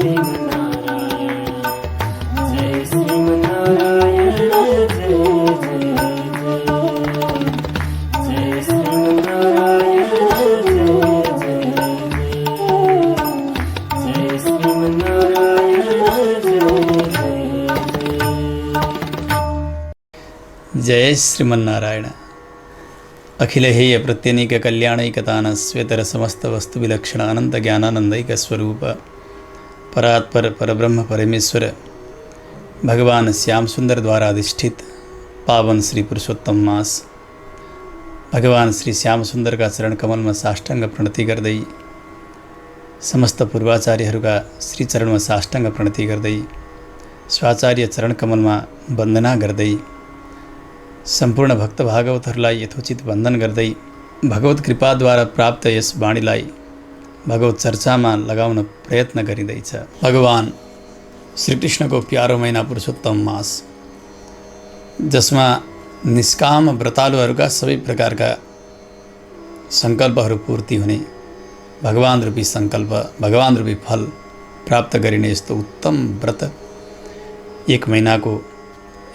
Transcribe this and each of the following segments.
जय श्रीमन्नारायण। अखिल हेय प्रत्यनीक कल्याणैकतान स्वेतर समस्त वस्तु विलक्षण अनंत ज्ञानानंदैक स्वरूप परात्पर परब्रह्म परमेश्वर भगवान श्याम सुंदर द्वारा अधिष्ठित पावन श्री पुरुषोत्तम मास भगवान श्री श्याम सुंदर का चरण कमल में साष्टांग प्रणति गर्दै समस्त पूर्वाचार्यहरूका श्री चरण में साष्टांग प्रणति गर्दै स्वाचार्य चरण कमल में वंदना गर्दै सम्पूर्ण भक्त भागवतहरूलाई यथोचित वन्दन गर्दै भगवत कृपाद्वारा प्राप्त यस वाणीलाई भगवत चर्चामा लगाउन प्रयत्न गरिँदैछ। भगवान श्रीकृष्णको प्यारो महिना पुरुषोत्तम मास, जसमा निष्काम व्रतालुहरूका सबै प्रकारका सङ्कल्पहरू पूर्ति हुने, भगवान रूपी सङ्कल्प, भगवान रूपी फल प्राप्त गरिने यस्तो उत्तम व्रत एक महिनाको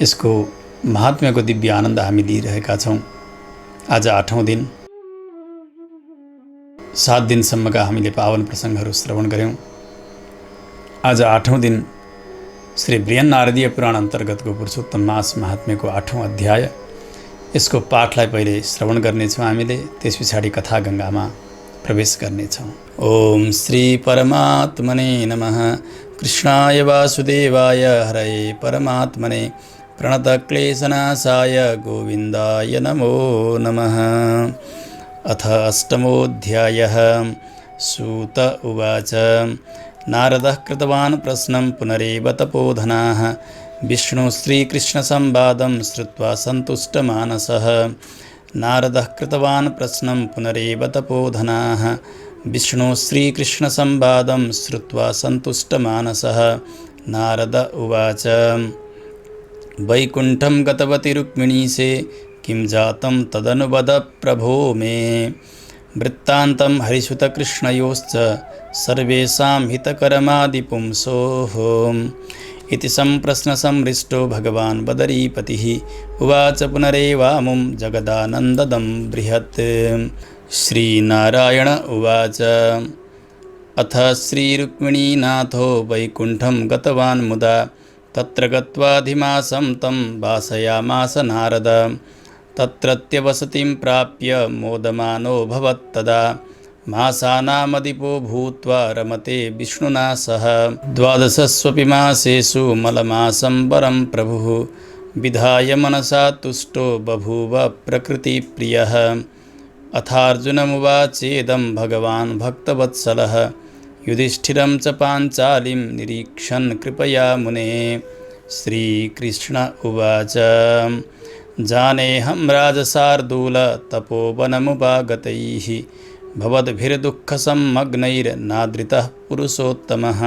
यसको महात्म्यको दिव्य आनन्द हामी लिइरहेका छौँ। आज 8औं दिन, 7 दिनसम्मका हामीले पावन प्रसङ्गहरू श्रवण गऱ्यौँ। आज 8औं दिन श्री बृहन् नारदीय पुराण अन्तर्गतको पुरुषोत्तम मास महात्म्यको 8औं अध्याय, यसको पाठलाई पहिले श्रवण गर्नेछौँ हामीले, त्यस पछाडि कथा गङ्गामा प्रवेश गर्नेछौँ। ओम श्री परमात्मने नमः। कृष्णाय वासुदेवाय हरये परमात्मने प्रणतक्लेशनाशाय गोविन्दाय नमो नमः। अथ अष्टमोऽध्यायः। सूत उवाच नारदः कृतवान् प्रश्नं पुनरेव तपोधनाः विष्णुश्रीकृष्णसंवादं श्रुत्वा सन्तुष्टमानसः। नारदः कृतवान् प्रश्नं पुनरेव तपोधनाः विष्णुश्रीकृष्णसंवादं श्रुत्वा सन्तुष्टमानसः। नारद उवाच वैकुण्ठं गतवती रुक्मिणीसे किं जातं तदनुवद प्रभो मे। वृत्तान्तं हरिसुतकृष्णयोश्च सर्वेषां हितकरमादिपुंसोः। इति सम्प्रश्नसंहृष्टो भगवान् बदरीपतिः उवाच पुनरेवामुं जगदानन्ददं बृहत्। श्रीनारायण उवाच अथ श्रीरुक्मिणीनाथो वैकुण्ठं गतवान् मुदा तत्र गत्वाधिमासं तं वासयामास नारद। तत्रत्यवसतिं प्राप्य मोदमानोऽभवत्तदा मासानामधिपो भूत्वा रमते विष्णुना सह। 12 मासेषु मलमासं वरं प्रभुः विधाय मनसा तुष्टो बभूव प्रकृतिप्रियः। अथार्जुनमुवाचेदं भगवान् भक्तवत्सलः युधिष्ठिरं च पाञ्चालिं निरीक्षन् कृपया मुने। श्रीकृष्ण उवाच जानेऽहं राजशार्दूल तपोवनमुपागतैः भवद्भिर्दुःखसंमग्नैर्नादृतः पुरुषोत्तमः।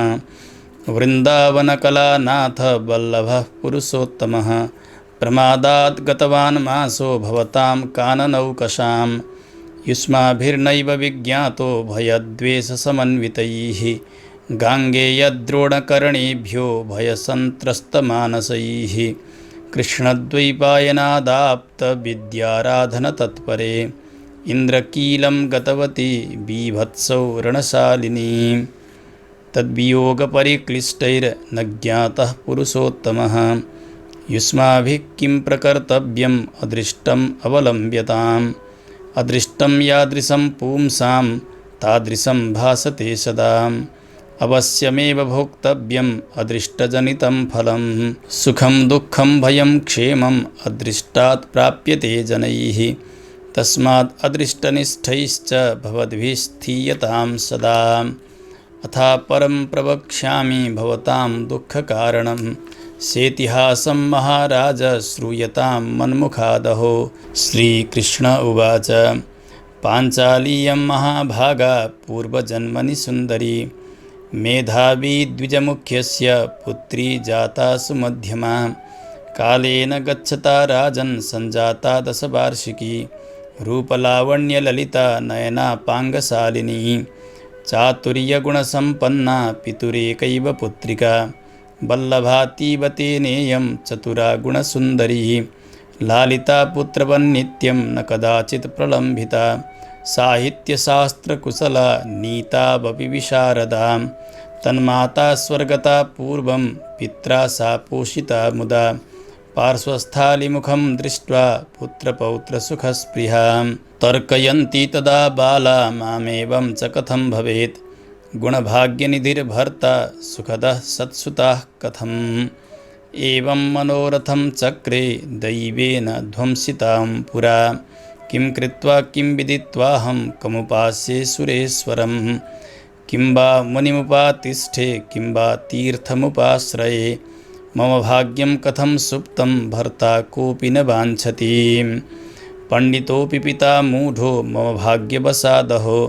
वृन्दावनकलानाथ वल्लभः पुरुषोत्तमः प्रमादात् गतवान् मासो भवतां काननौकसाम्। युष्माभिर्नैव विज्ञातो भयद्वेषसमन्वितैः गाङ्गेयद्रोणकर्णेभ्यो भयसन्त्रस्तमानसैः। कृष्णद्वैपायनादाप्तविद्याराधनतत्परे इन्द्रकीलं गतवती बीभत्सौ रणशालिनी। तद्वियोगपरिक्लिष्टैर्न ज्ञातः पुरुषोत्तमः युष्माभिः किं प्रकर्तव्यम् अदृष्टम् अवलम्ब्यताम्। अदृष्टं यादृशं पुंसां तादृशं भासते सदा। अवश्यमेव भोक्तव्यम् अदृष्टजनितं फलं। सुखं दुःखं भयं क्षेमम् अदृष्टात् प्राप्यते जनैः। तस्मात् अदृष्टनिष्ठैश्च भवद्भिः स्थीयतां सदा। अथा परं प्रवक्ष्यामि भवतां दुःखकारणं सेतिहासं महाराज श्रूयतां मन्मुखादहो। श्रीकृष्ण उवाच पाञ्चालीयं महाभागा पूर्वजन्मनि सुन्दरी मेधावी द्विजमुख्यस्य पुत्री जाता सुमध्यमा। कालेन गच्छता राजन् सञ्जाता 10 वार्षिकी रूपलावण्यललिता नयना पाङ्गशालिनी। चातुर्यगुणसम्पन्ना पितुरेकैव पुत्रिका वल्लभातीव तेनेयं चतुरा गुणसुन्दरी लालिता पुत्रवन्नित्यं न कदाचित् प्रलम्बिता साहित्यशास्त्रकुशला नीतावपि विशारदा तन्माता स्वर्गता पूर्वं पित्रा सा पोषिता मुदा पार्श्वस्थालिमुखं दृष्ट्वा पुत्रपौत्रसुखस्पृहा तर्कयन्ती तदा बाला मामेवं च कथं भवेत् गुणभाग्यनिधिर्भर्ता सुखदः सत्सुताः कथम् एवं मनोरथं चक्रे दैवेन ध्वंसितां पुरा किं कृत्वा किं विदित्वाहं कमुपास्ये सुरेश्वरं किं वा मुनिमुपातिष्ठे किं वा तीर्थमुपाश्रये मम भाग्यं कथं सुप्तं भर्ता कोऽपि न वाञ्छति पंडितोऽपि पिता मूढो मम भाग्यवशादहो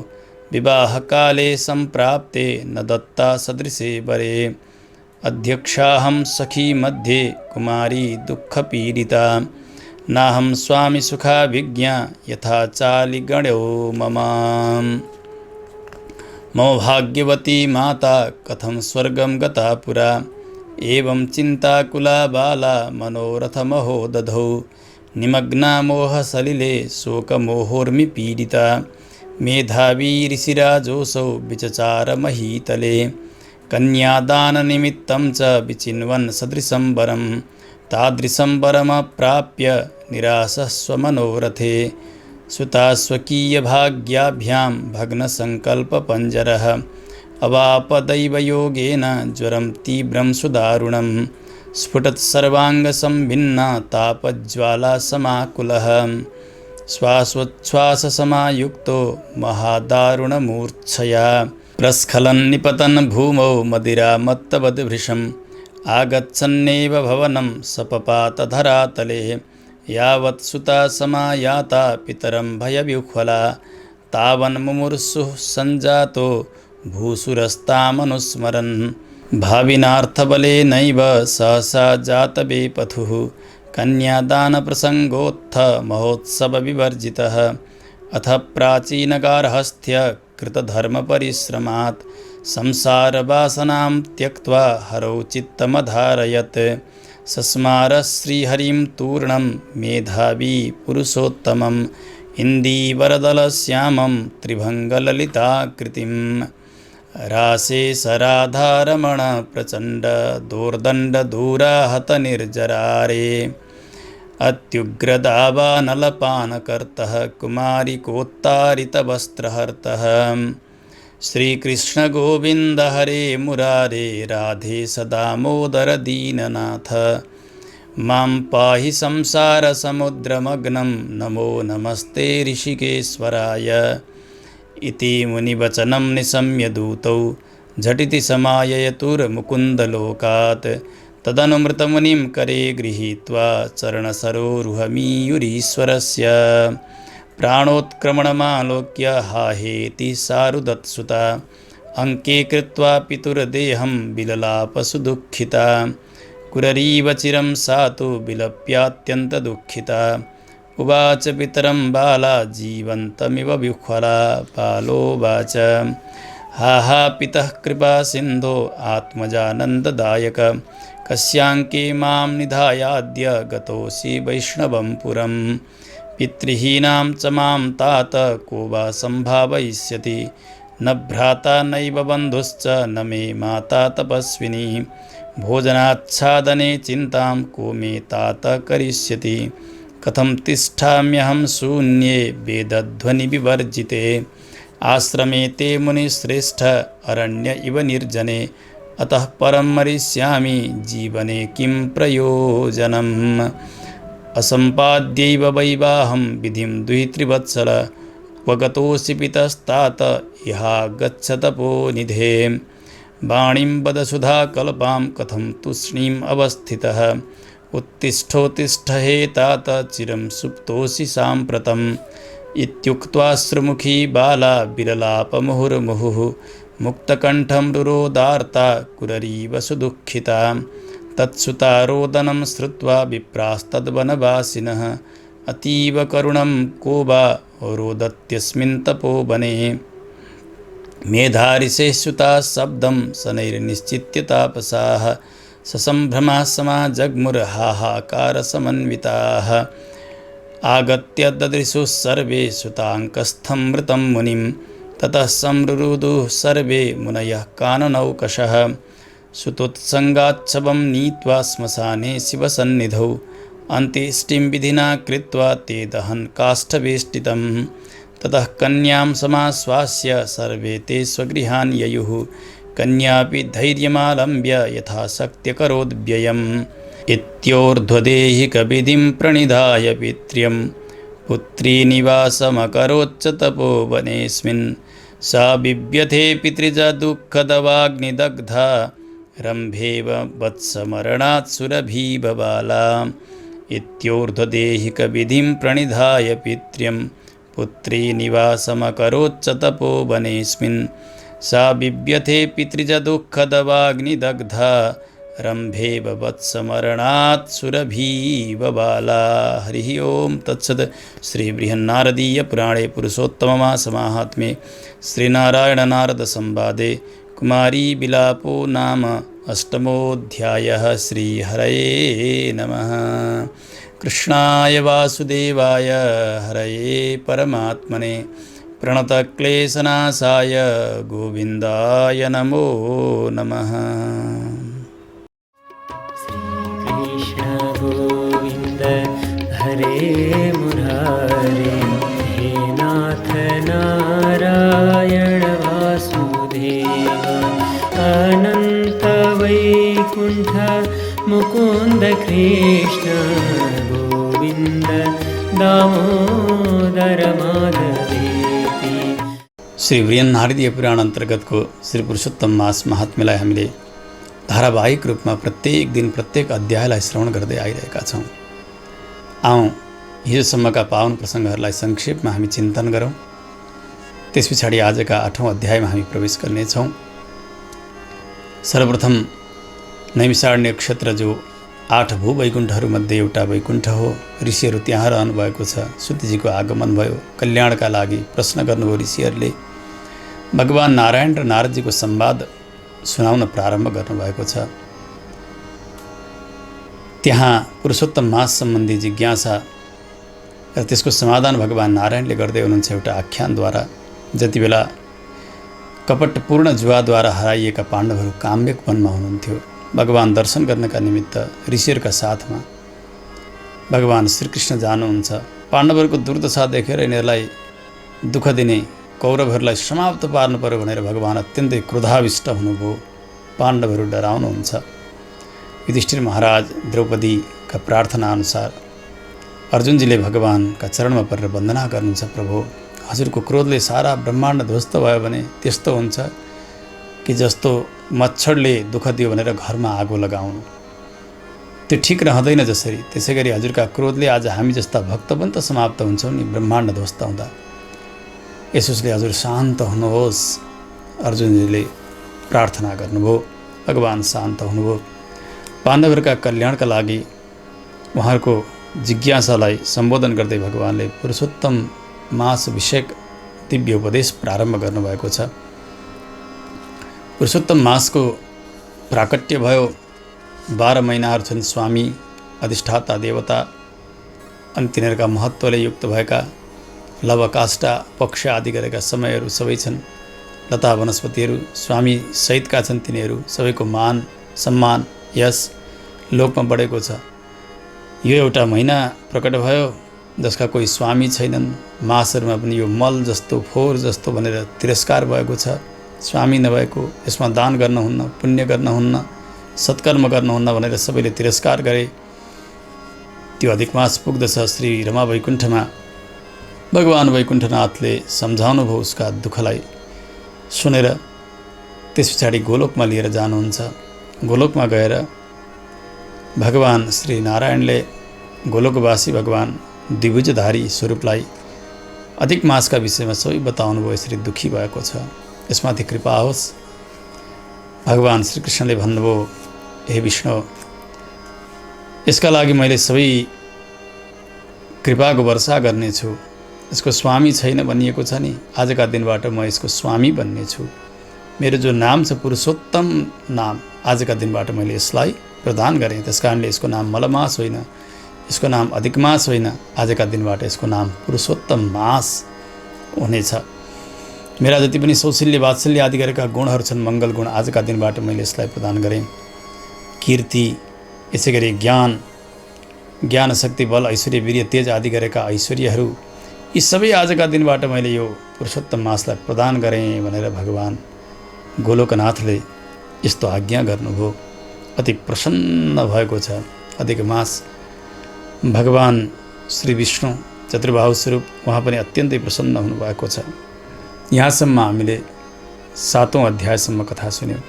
विवाहकाले सम्प्राप्ते न दत्ता सदृशे वरे अध्यक्षाहं सखी मध्ये कुमारी दुःखपीडिता नाहं स्वामी सुखाभिज्ञा यथा चालिगण्यो मम भाग्यवती माता कथं स्वर्गं गता पुरा एवं चिन्ताकुला बाला मनोरथमहो दधौ निमग्ना मोहसलिले शोकमोहोर्मि पीडिता मेधावी ऋषिराजोऽसौ विचचार महीतले कन्यादाननिमित्तं च विचिन्वन् सदृशं वरं तादृशं वरमप्राप्य निरासः स्वमनोरथे सुता स्वकीयभाग्याभ्यां भग्नसङ्कल्पपञ्जरः अवापदैवयोगेन ज्वरं तीव्रं सुदारुणं स्फुटत् सर्वाङ्गसम्भिन्ना तापज्वाला समाकुलः श्वासोच्छ्वाससमायुक्तो महादारुणमूर्च्छया प्रस्खलन् निपतन् भूमौ मदिरामत्तवद्भृशम् आगच्छन्नेव भवनं सपपातधरातले यावत् सुता समायाता पितरं भयविह्वला तावन्मुमुर्षुः सञ्जातो भूसुरस्तामनुस्मरन् भाविनार्थबलेनैव सहसा जातवेपथुः कन्यादानप्रसङ्गोत्थ महोत्सवविवर्जितः अथ प्राचीनगार्हस्थ्य कृतधर्मपरिश्रमात् संसारवासनां त्यक्त्वा हरौ चित्तमधारयत् सस्मार श्रीहरिं तूर्णं मेधावी पुरुषोत्तमम् इन्दीवरदलश्यामं त्रिभङ्गललिताकृतिं रासे सराधारमण प्रचण्ड दोर्दण्डदूराहतनिर्जरारे अत्युग्रदावानलपानकर्तः कुमारिकोत्तारितवस्त्रहर्तः श्रीकृष्णगोविन्द हरे मुरारे राधे सदामोदर दीननाथ मां पाहि संसारसमुद्रमग्नं नमो नमस्ते ऋषिकेश्वराय इति मुनिवचनं निशम्य दूतौ झटिति समाययतुर्मुकुन्दलोकात् तदनुमृतमुनिं करे गृहीत्वा चरणसरोरुहमीयुरीश्वरस्य प्राणोत्क्रमणमालोक्य हाहेति सारुदत्सुता अङ्के कृत्वा पितुर्देहं विललापसुदुःखिता कुररीव चिरं सा तु विलप्यात्यन्तदुःखिता उवाच पितरं बाला जीवन्तमिव विह्वला बालोवाच हा हा पितः कृपा सिन्धो आत्मजानन्ददायक कस्याङ्के मां निधायाद्य गतोऽसि वैष्णवं पुरं पितृहीनां च मां तात को वा सम्भावयिष्यति न भ्राता नैव बन्धुश्च न मे माता तपस्विनी भोजनाच्छादने चिन्तां को मे तात करिष्यति कथं तिष्ठाम्यहं शून्ये वेदध्वनिविवर्जिते आश्रमे ते मुनिश्रेष्ठ अरण्य इव निर्जने अतः परं मरिष्यामि जीवने किं प्रयोजनम् असम्पाद्यैव वैवाहं विधिं द्वित्रिवत्सल उपगतोऽसि पितस्तात इहागच्छतपोनिधे वाणीं वदसुधाकल्पां कथं तूष्णीम् अवस्थितः उत्तिष्ठोत्तिष्ठ हे तात चिरं सुप्तोऽसि साम्प्रतम् इत्युक्त्वाश्रुमुखी बाला विललापमुहुर्मुहुः मुक्तकण्ठं रुरोदार्ता कुररीव सुदुःखिता तत्सुतारोदनं श्रुत्वा विप्रास्तद्वनवासिनः अतीव करुणं को वा रोदत्यस्मिन् तपोवने मेधारिषे सुता शब्दं शनैर्निश्चित्य तापसाः ससम्भ्रमाः समाजग्मुर्हाहाकारसमन्विताः आगत्य ददृशुः सर्वे सुताङ्कस्थं मृतं मुनिं ततः संरुरुदुः सर्वे मुनयः काननौकशः सुतोत्सङ्गाच्छवं नीत्वा श्मशाने शिवसन्निधौ अन्त्येष्टिं विधिना कृत्वा ते दहन् काष्ठवेष्टितं ततः कन्यां समाश्वास्य सर्वे ते स्वगृहान् ययुः कन्यापि धैर्यमालम्ब्य यथाशक्त्यकरोद्व्ययम् इत्योर्ध्वदेहिकविधिं प्रणिधाय पित्र्यं पुत्री निवासमकरोच्च तपोवनेऽस्मिन् सा बिभ्यथे पितृजा दुःखदवाग्निदग्धा रम्भेव वत्समरणात् सुरभीबबाला इत्योर्ध्वदेहिकविधिं प्रणिधाय पित्र्यं पुत्री निवासमकरोच्च तपोवनेऽस्मिन् सा बिभ्यथे पितृजा दुःखदवाग्निदग्धा रम्भेव वत्समरणात् सुरभीबबाला। हरिः ओं तत्सत्। श्रीबृहन्नारदीयपुराणे पुरुषोत्तममासमाहात्म्ये श्रीनारायणनारदसंवादे कुमारी विलापो नाम अष्टमोऽध्यायः। श्रीहरये नमः। कृष्णाय वासुदेवाय हरये परमात्मने प्रणतक्लेशनाशाय गोविन्दाय नमो नमः। गोविन्द हरे मुरारे हे नाथ नारायण वासुदेव अनन्त वैकुण्ठ मुकुन्द कृष्ण गोविन्द दामोदर माधवेति। श्री बृहन्नारदीय पुराण अन्तर्गतको श्री पुरुषोत्तम मास महात्म्यलाई हामीले धारावाहिक रूपमा प्रत्येक दिन प्रत्येक अध्यायलाई श्रवण गर्दै आइरहेका छौँ। आउँ हिजोसम्मका पावन प्रसङ्गहरूलाई संक्षेपमा हामी चिन्तन गरौँ। त्यस पछाडि आजका 8औं अध्यायमा हामी प्रवेश गर्नेछौँ। सर्वप्रथम नैमिषारण्य क्षेत्र जो 8 भूवैकुण्ठहरूमध्ये एउटा वैकुण्ठ हो। ऋषिहरू त्यहाँ रहनुभएको छ। सुतजीको आगमन भयो। कल्याणका लागि प्रश्न गर्नुभयो ऋषिहरूले। भगवान नारायण र नारदजीको संवाद सुनाउन प्रारम्भ गर्नुभएको छ। त्यहाँ पुरुषोत्तम मास सम्बन्धी जिज्ञासा र त्यसको समाधान भगवान नारायणले गर्दै हुनुहुन्छ एउटा आख्यानद्वारा। जति बेला कपटपूर्ण जुवाद्वारा हराइएका पाण्डवहरू काम्यक वनमा हुनुहुन्थ्यो, भगवान दर्शन गर्नका निमित्त ऋषिहरूका साथमा भगवान श्रीकृष्ण जानुहुन्छ। पाण्डवहरूको दुर्दशा देखेर यिनीहरूलाई दुःख दिने, कौरवहरूलाई समाप्त पार्नु पर्यो भनेर भगवान अत्यन्तै क्रोधाविष्ट हुनुभयो। पाण्डवहरू डराउनुहुन्छ। युधिष्ठिर महाराज द्रौपदीका प्रार्थना अनुसार अर्जुनजीले भगवानका चरणमा परेर वन्दना गर्नुहुन्छ। प्रभु, हजुरको क्रोधले सारा ब्रह्माण्ड ध्वस्त भयो भने त्यस्तो हुन्छ कि जस्तो मच्छरले दुःख दियो भनेर घरमा आगो लगाउनु, त्यो ठिक रहँदैन जसरी, त्यसै गरी हजुरका क्रोधले आज हामी जस्ता भक्त पनि त समाप्त हुन्छौँ नि ब्रह्माण्ड ध्वस्त हुँदा। यसोस्ले हजुर शान्त हुनुहोस्। अर्जुनजीले प्रार्थना गर्नुभयो। भगवान शान्त हुनुभयो। पाण्डवहरूका कल्याणका लागि उहाँहरूको जिज्ञासालाई सम्बोधन गर्दै भगवानले पुरुषोत्तम मास विषयक दिव्य उपदेश प्रारम्भ गर्नुभएको छ। पुरुषोत्तम मासको प्राकट्य भयो। 12 महिनाहरू छन्। स्वामी अधिष्ठाता देवता अनि तिनीहरूका महत्त्वले युक्त भएका लव काष्ठा पक्ष आदि गरेका समयहरू सबै छन्। लता वनस्पतिहरू स्वामी सहितका छन्। तिनीहरू सबैको मान सम्मान यश लोकमा बढेको छ। यो एउटा महिना प्रकट भयो जसका कोही स्वामी छैनन्। मासहरूमा पनि यो मल जस्तो फोहोर जस्तो भनेर तिरस्कार भएको छ। स्वामी नभएको, यसमा दान गर्नुहुन्न, पुण्य गर्नुहुन्न, सत्कर्म गर्नुहुन्न भनेर सबैले तिरस्कार गरे। त्यो अधिक मास पुग्दछ। श्री रमा वैकुण्ठमा भगवान वैकुण्ठनाथले सम्झाउनु भयो उसका दुःखलाई सुनेर। त्यस पछाडि गोलोकमा लिएर जानुहुन्छ। गोलोकमा गएर भगवान श्री नारायणले गोलोकवासी भगवान द्विभुजधारी स्वरूपलाई अधिक मासका विषयमा सबै बताउनु भयो। यसरी दुःखी भएको छ, यसमाथि कृपा होस्। भगवान श्रीकृष्णले भन्नुभयो, हे विष्णु, यसका लागि मैले सबै कृपाको वर्षा गर्नेछु। यसको स्वामी छैन भनिएको छ नि, आजका दिनबाट म यसको स्वामी बन्ने छु। मेरो जो नाम छ पुरुषोत्तम नाम, आजका दिनबाट मैले यसलाई प्रदान गरेँ। त्यसकारणले यसको नाम मलमास होइन, यसको नाम अधिक मास होइन, आजका दिनबाट यसको नाम पुरुषोत्तम मास हुनेछ। मेरा जति पनि सौशील्य वात्सल्य आदि गरेका गुणहरू छन्, मङ्गल गुण, आजका दिनबाट मैले यसलाई प्रदान गरेँ। कीर्ति, यसै गरी ज्ञान शक्ति बल ऐश्वर्य वीर्य तेज आदि गरेका ऐश्वर्यहरू, यी सबै आजका दिनबाट मैले यो पुरुषोत्तम मासलाई प्रदान गरेँ भनेर भगवान् गोलोकनाथले यस्तो आज्ञा गर्नुभयो। अति प्रसन्न भएको छ। अधिक मास भगवान् श्री विष्णु चतुर्बाहु स्वरूप, उहाँ पनि अत्यन्तै प्रसन्न हुनुभएको छ। यहाँसम्म हामीले 7औं अध्यायसम्म कथा सुन्यौँ।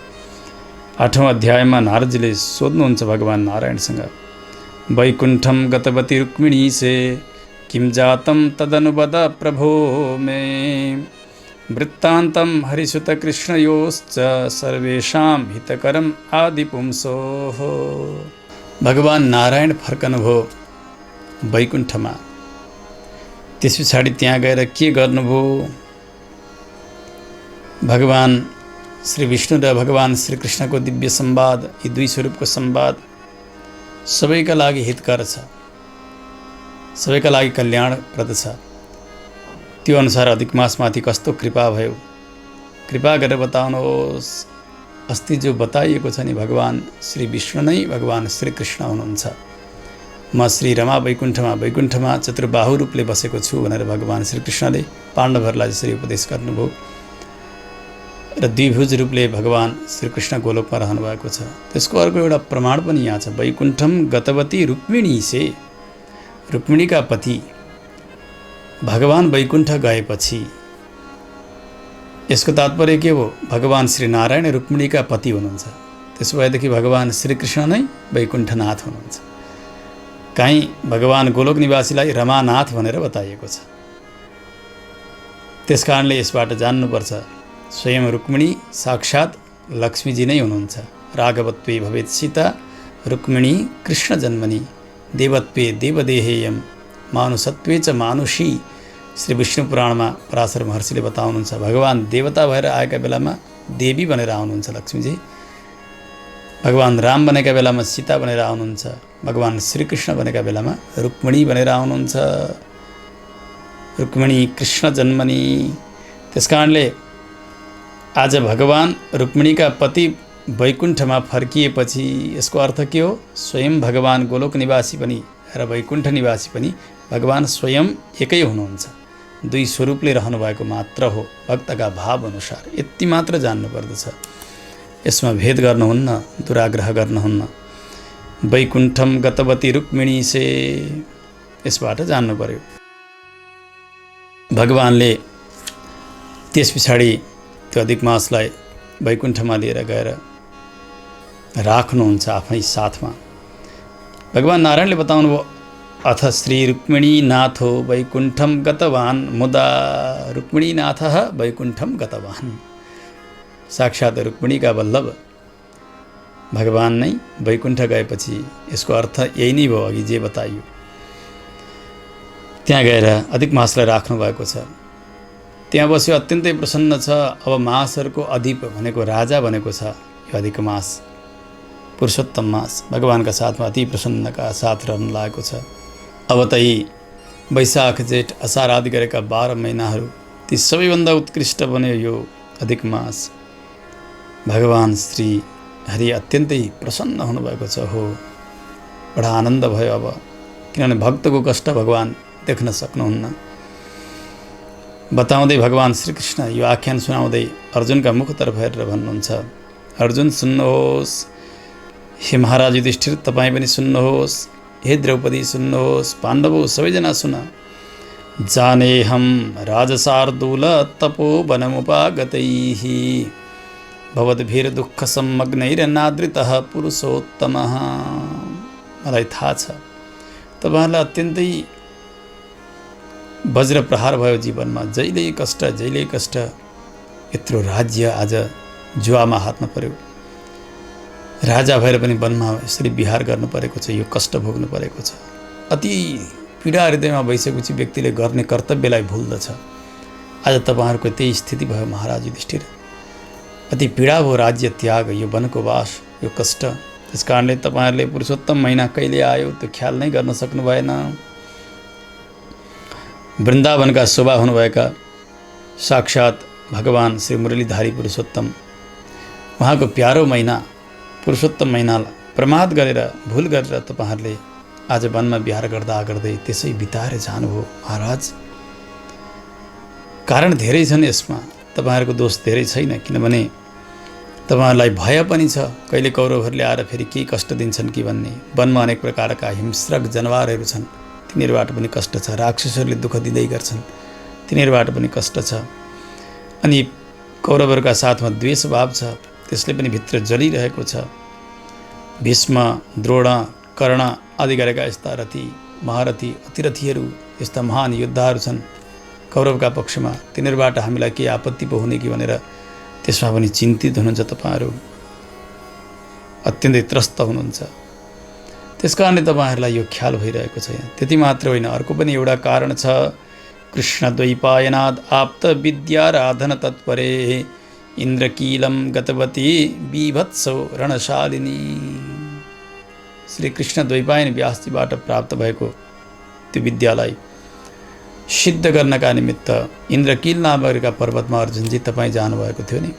8औं अध्यायमा नारदजीले सोध्नुहुन्छ भगवान् नारायणसँग, वैकुण्ठम गतवती रुक्मिणी से किम जातम तदनुबद प्रभो मे वृत्तान्तं हरिसुत कृष्णयोश्च सर्वेषां हितकरम आदि पुंसोः। भगवान् नारायण फर्कनुभयो वैकुण्ठमा। त्यस पछाडि त्यहाँ गएर के गर्नुभयो? भगवान् श्री विष्णु र भगवान् श्री कृष्णको दिव्य संवाद, यी दुई स्वरूपको संवाद सबैका लागि हितकर छ, सबैका लागि कल्याणप्रद छ। त्यो अनुसार अधिक मासमाथि कस्तो कृपा भयो, कृपा गरेर बताउनुहोस्। अस्ति जो बताइएको छ नि, भगवान् श्री विष्णु नै भगवान् श्री कृष्ण हुनुहुन्छ। म श्री रमा वैकुण्ठमा चतुर्बाहु रूपले बसेको छु भनेर भगवान् श्री कृष्णले पाण्डवहरूलाई जसरी उपदेश गर्नुभयो र द्विभुज रूपले भगवान् श्री कृष्ण गोलोकमा रहनु भएको छ। त्यसको अर्को एउटा प्रमाण पनि यहाँ छ। वैकुण्ठम गतवती रुक्मिणी से, रुक्मिणीका पति भगवान् वैकुण्ठ गएपछि, यसको तात्पर्य के हो? भगवान् श्री नारायण रुक्मिणीका पति हुनुहुन्छ। त्यसो भएदेखि भगवान् श्री कृष्ण नै वैकुण्ठनाथ हुनुहुन्छ। काहीँ भगवान् गोलोक निवासीलाई रमानाथ भनेर बताइएको छ। त्यसकारणले यसबाट जान्नुपर्छ, स्वयं रुक्मिणी साक्षात् लक्ष्मीजी नै हुनुहुन्छ। राघवत्वे भवेत् सीता रुक्मिणी कृष्ण जन्मनि देवत्वे देवदेहेयम मानुषत्वे च मानुषी। श्री विष्णु पुराणमा पराशर महर्षिले बताउनुहुन्छ, भगवान् देवता भएर आएका बेलामा देवी बनेर आउनुहुन्छ लक्ष्मीजी, भगवान् राम बनेका बेलामा सीता बनेर आउनुहुन्छ, भगवान् श्रीकृष्ण बनेका बेलामा रुक्मिणी बनेर आउनुहुन्छ। रुक्मिणी कृष्ण जन्मनि। त्यसकारणले आज भगवान् रुक्मिणीका पति वैकुण्ठमा फर्किएपछि यसको अर्थ के हो? स्वयं भगवान् गोलोक निवासी पनि र वैकुण्ठ निवासी पनि भगवान् स्वयं एकै हुनुहुन्छ। दुई स्वरूपले रहनुभएको मात्र हो, भक्तका भाव अनुसार। यति मात्र जान्नुपर्दछ। यसमा भेद गर्नुहुन्न, दुराग्रह गर्नुहुन्न। वैकुण्ठम गतवती रुक्मिणी से, यसबाट जान्नु पर्यो। भगवान्ले त्यस पछाडि त्यो अधिक मासलाई वैकुण्ठमा लिएर गएर राख्नुहुन्छ आफ्नै साथमा। भगवान् नारायणले बताउनुभयो, अथ श्री रुक्मिणीनाथो वैकुण्ठम गतवान् मुदा रुक्मिणीनाथः वैकुण्ठम गतवान्। साक्षात् रुक्मिणीका वल्लभ भगवान् नै वैकुण्ठ गएपछि यसको अर्थ यही नै भयो, अघि जे बताइयो। त्यहाँ गएर अधिक मासलाई राख्नु भएको छ। त्यहाँ बस्यो, अत्यन्तै प्रसन्न छ। अब मासहरूको अधिप भनेको राजा भनेको छ यो अधिक मास, पुरुषोत्तम मास। भगवान्का साथमा अति प्रसन्नका साथ रहन लागेको छ। अब त यी वैशाख जेठ असार आदि गरेका 12 महिनाहरू, ती सबैभन्दा उत्कृष्ट बन्यो यो अधिक मास। भगवान् श्री हरि अत्यन्तै प्रसन्न हुनुभएको छ। हो, बडा आनन्द भयो अब, किनभने भक्तको कष्ट भगवान् देख्न सक्नुहुन्न। बताउँदै भगवान् श्रीकृष्ण यो आख्यान सुनाउँदै अर्जुनका मुखतर्फ हेरेर भन्नुहुन्छ, अर्जुन सुन्नुहोस्, हे महाराज युधिष्ठिर तपाईँ पनि सुन्नुहोस्, हे द्रौपदी सुन्नुहोस्, पाण्डवौ सबैजना सुन। जानेहं राजसार्दूल तपोवनमुपागतैः भवद्भिर्दुःखसम्मग्नैरनादृतः पुरुषोत्तमः। मलाई थाहा छ तपाईँहरूलाई अत्यन्तै वज्र प्रहार भयो जीवनमा, जहिले कष्ट। यत्रो राज्य आज जुवामा हात्न पर्यो, राजा भएर पनि वनमा यसरी विहार गर्नु परेको छ, यो कष्ट भोग्नु परेको छ। अति पीडा हृदयमा भइसकेपछि व्यक्तिले गर्ने कर्तव्यलाई भुल्दछ। आज तपाईँहरूको त्यही स्थिति भयो महाराज युधिष्ठिर। अति पीडा भयो राज्य त्याग, यो वनको वास, यो कष्ट। त्यस कारणले तपाईँहरूले पुरुषोत्तम महिना कहिले आयो त्यो ख्याल नै गर्न सक्नु भएन। वृन्दावनका शोभा हुनुभएका साक्षात् भगवान श्री मुरलीधारी पुरुषोत्तम, उहाँको प्यारो महिना पुरुषोत्तम महिनालाई प्रमाद गरेर भुल गरेर तपाईँहरूले आज वनमा विहार गर्दा गर्दै त्यसै बिताएर जानुभयो महाराज। कारण धेरै छन् यसमा, तपाईँहरूको दोष धेरै छैन। किनभने तपाईँहरूलाई भय पनि छ कहिले कौरवहरूले आएर फेरि के कष्ट दिन्छन् कि भन्ने। वनमा अनेक प्रकारका हिंस्रक जनावरहरू छन्, तिनीहरूबाट पनि कष्ट छ। राक्षसहरूले दुःख दिँदै गर्छन्, तिनीहरूबाट पनि कष्ट छ। अनि कौरवहरूका साथमा द्वेष भाव छ, त्यसले पनि भित्र जलिरहेको छ। भीष्म, द्रोण, कर्ण आदि गरेका यस्ता रथी महारथी अतिरथीहरू, यस्ता महान योद्धाहरू छन् कौरवका पक्षमा। तिनीहरूबाट हामीलाई के आपत्ति पो हुने कि भनेर त्यसमा पनि चिन्तित हुनुहुन्छ तपाईँहरू, अत्यन्तै त्रस्त हुनुहुन्छ। त्यस कारणले तपाईँहरूलाई यो ख्याल भइरहेको छ। त्यति मात्र होइन, अर्को पनि एउटा कारण छ। कृष्ण द्वैपायनाद आप्त विद्याराधन तत्परे इन्द्रकीलम गतवती बीभत्सो रणशालिनी। श्री कृष्ण द्वैपायन व्यासजीबाट प्राप्त भएको त्यो विद्यालाई सिद्ध गर्नका निमित्त इन्द्रकील नामका पर्वतमा अर्जुनजी तपाईँ जानुभएको थियो नि।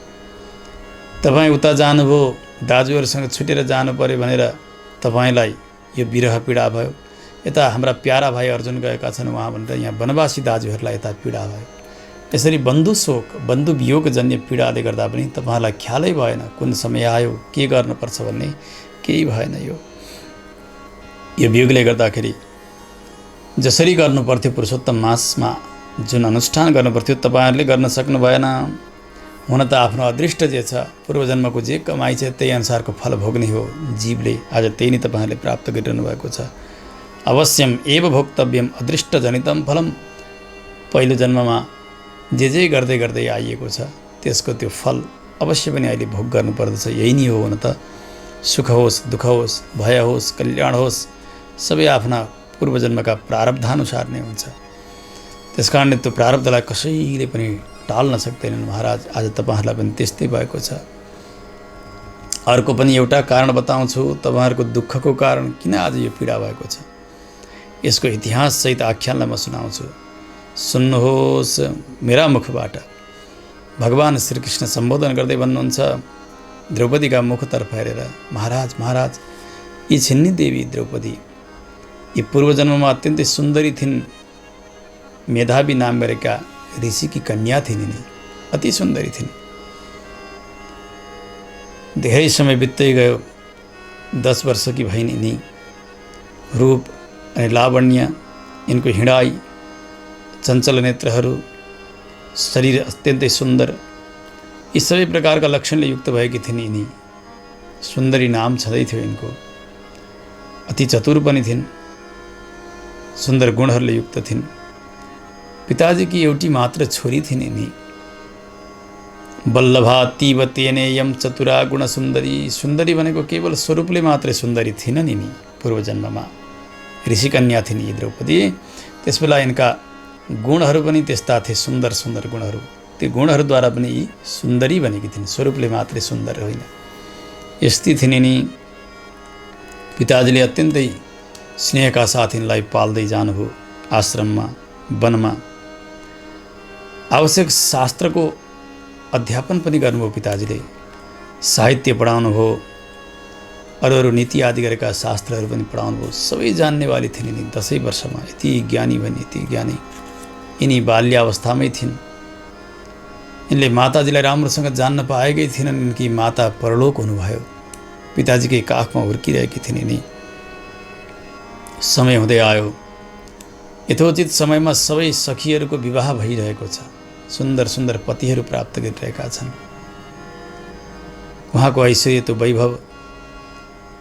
तपाईँ उता जानुभयो, दाजुहरूसँग छुटेर जानु पर्यो भनेर तपाईँलाई यो विरह पीडा भयो। यता हाम्रा प्यारा भाइ अर्जुन गएका छन् उहाँ भनेर यहाँ वनवासी दाजुहरूलाई यता पीडा भयो। यसरी बन्धु शोक, बन्धु वियोग जन्य पीडाले गर्दा पनि तपाईँहरूलाई ख्यालै भएन कुन समय आयो, के गर्नुपर्छ भन्ने केही भएन। यो वियोगले गर्दाखेरि जसरी गर्नुपर्थ्यो पुरुषोत्तम मासमा जुन अनुष्ठान गर्नुपर्थ्यो तपाईँहरूले गर्न सक्नु भएन। हुन त आफ्नो अदृष्ट जे छ, पूर्वजन्मको जे कमाइ छ त्यही अनुसारको फल भोग्ने हो जीवले। आज त्यही नै तपाईँहरूले प्राप्त गरिरहनु भएको छ। अवश्यम एव भोक्तव्यम अदृष्ट जनितम फलम। पहिलो जन्ममा जे गर्दै गर्दै आइएको छ त्यसको त्यो फल अवश्य पनि अहिले भोग गर्नुपर्दछ। यही नै हो हुन त। सुख होस्, दुःख होस्, भय होस्, कल्याण होस्, सबै आफ्ना पूर्वजन्मका प्रारब्धानुसार नै हुन्छ। त्यस कारणले त्यो प्रारब्धलाई कसैले पनि टाल्न सक्दैनन् महाराज। आज तपाईँहरूलाई पनि त्यस्तै भएको छ। अर्को पनि एउटा कारण बताउँछु, तपाईँहरूको दुःखको कारण किन आज यो पीडा भएको छ यसको इतिहाससहित आख्यानलाई म सुनाउँछु। सुन्नुहोस् मेरा मुखबाट। भगवान श्रीकृष्ण सम्बोधन गर्दै भन्नुहुन्छ द्रौपदीका मुखतर्फ हेरेर, महाराज महाराज यी छिन् नि देवी द्रौपदी, यी पूर्वजन्ममा अत्यन्तै सुन्दरी थिइन्। मेधावी नाम गरेका ऋषिकी कन्या थिइन् नि, अति सुन्दरी थिइन्। धेरै समय बित्दै गयो, 10 वर्षकी भइन् यिनी। रूप अनि लावण्य, यिनको हिँडाइ, चञ्चल नेत्रहरू, शरीर अत्यन्तै सुन्दर, यी सबै प्रकारका लक्षणले युक्त भएकी थिइन् यिनी। सुन्दरी नाम छँदै थियो यिनको। अति चतुर पनि थिइन्, सुन्दर गुणहरूले युक्त थिइन्। पिताजीकी एउटी मात्र छोरी थिइन् यिनी। बल्लभा तीव तेनेयम चतुरा गुण सुन्दरी। सुन्दरी भनेको केवल स्वरूपले मात्रै सुन्दरी थिइनन् यिनी। पूर्वजन्ममा ऋषिकन्या थिइन् यी द्रौपदी। त्यसबेला यिनका गुणहरू पनि त्यस्ता थिए, सुन्दर सुन्दर गुणहरू। त्यो गुणहरूद्वारा पनि यी सुन्दरी बनेकी थिइन्, स्वरूपले मात्रै सुन्दर होइन। यस्ती थिइन् यिनी। पिताजीले अत्यन्तै स्नेहका साथ यिनलाई पाल्दै जानुभयो आश्रममा, वनमा। आवश्यक शास्त्रको अध्यापन पनि गर्नुभयो पिताजीले। साहित्य पढाउनुभयो, अरू नीति आदि गरेका शास्त्रहरू पनि पढाउनुभयो। सबै जान्नेवाली थिइन् यिनी। 10 वर्षमा यति ज्ञानी भने यति ज्ञानी। यिनी बाल्यावस्थामै थिइन्। यिनले माताजीलाई राम्रोसँग जान्न पाएकै थिएनन्। यिनकी माता परलोक हुनुभयो। पिताजीकै काखमा हुर्किरहेकी थिइन् यिनी। समय हुँदै आयो, यथोचित समयमा सबै सखीहरूको विवाह भइरहेको छ। सुन्दर सुन्दर पतिहरू प्राप्त गरिरहेका छन्। उहाँको ऐश्वर्य, त्यो वैभव,